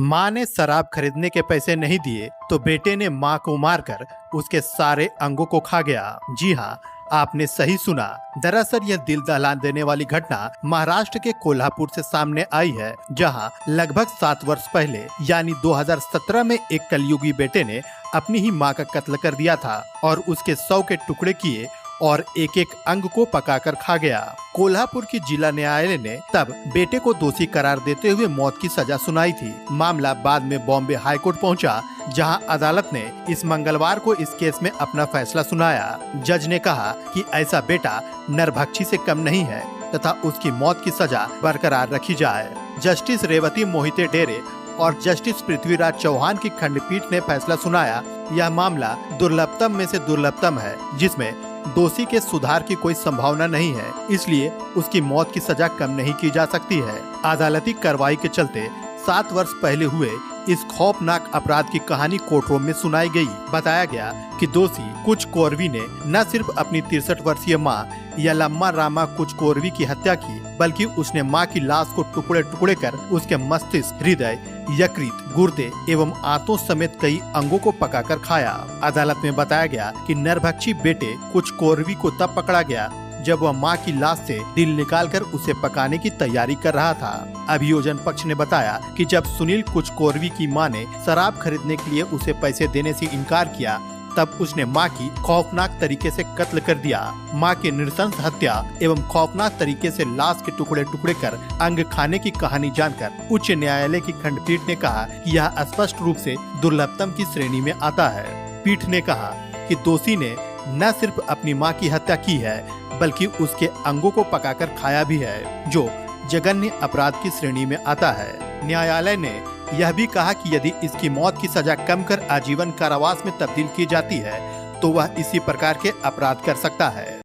माँ ने शराब खरीदने के पैसे नहीं दिए तो बेटे ने माँ को मारकर उसके सारे अंगों को खा गया। जी हाँ, आपने सही सुना। दरअसल यह दिल दहला देने वाली घटना महाराष्ट्र के कोल्हापुर से सामने आई है, जहां लगभग 7 वर्ष पहले यानी 2017 में एक कलयुगी बेटे ने अपनी ही मां का कत्ल कर दिया था और उसके 100 के टुकड़े किए और एक एक अंग को पकाकर खा गया। कोल्हापुर की जिला न्यायालय ने तब बेटे को दोषी करार देते हुए मौत की सजा सुनाई थी। मामला बाद में बॉम्बे हाईकोर्ट पहुंचा, जहां अदालत ने इस मंगलवार को इस केस में अपना फैसला सुनाया। जज ने कहा कि ऐसा बेटा नरभक्षी से कम नहीं है तथा उसकी मौत की सजा बरकरार रखी जाए। जस्टिस रेवती मोहिते डेरे और जस्टिस पृथ्वीराज चौहान की खंडपीठ ने फैसला सुनाया, यह मामला दुर्लभतम में से दुर्लभतम है जिसमें दोषी के सुधार की कोई संभावना नहीं है, इसलिए उसकी मौत की सजा कम नहीं की जा सकती है। अदालती कार्रवाई के चलते 7 वर्ष पहले हुए इस खौफनाक अपराध की कहानी कोर्ट रूम में सुनाई गई। बताया गया कि दोषी कुच कोरवी ने न सिर्फ अपनी 63 वर्षीय मां यलम्मा रामा कुच कोरवी की हत्या की, बल्कि उसने मां की लाश को टुकड़े टुकड़े कर उसके मस्तिष्क, हृदय, यकृत, गुर्दे एवं आंतों समेत कई अंगों को पकाकर खाया। अदालत में बताया गया कि नरभक्षी बेटे कुच कोरवी को तब पकड़ा गया जब वह मां की लाश से दिल निकालकर उसे पकाने की तैयारी कर रहा था। अभियोजन पक्ष ने बताया कि जब सुनील कुच कोरवी की मां ने शराब खरीदने के लिए उसे पैसे देने से इनकार किया, तब उसने मां की खौफनाक तरीके से कत्ल कर दिया। मां की नृशंस हत्या एवं खौफनाक तरीके से लाश के टुकड़े टुकड़े कर अंग खाने की कहानी जानकर उच्च न्यायालय की खंडपीठ ने कहा कि यह स्पष्ट रूप से दुर्लभतम की श्रेणी में आता है। पीठ ने कहा कि दोषी ने न सिर्फ अपनी मां की हत्या की है, बल्कि उसके अंगों को पकाकर खाया भी है, जो जघन्य अपराध की श्रेणी में आता है। न्यायालय ने यह भी कहा कि यदि इसकी मौत की सजा कम कर आजीवन कारावास में तब्दील की जाती है तो वह इसी प्रकार के अपराध कर सकता है।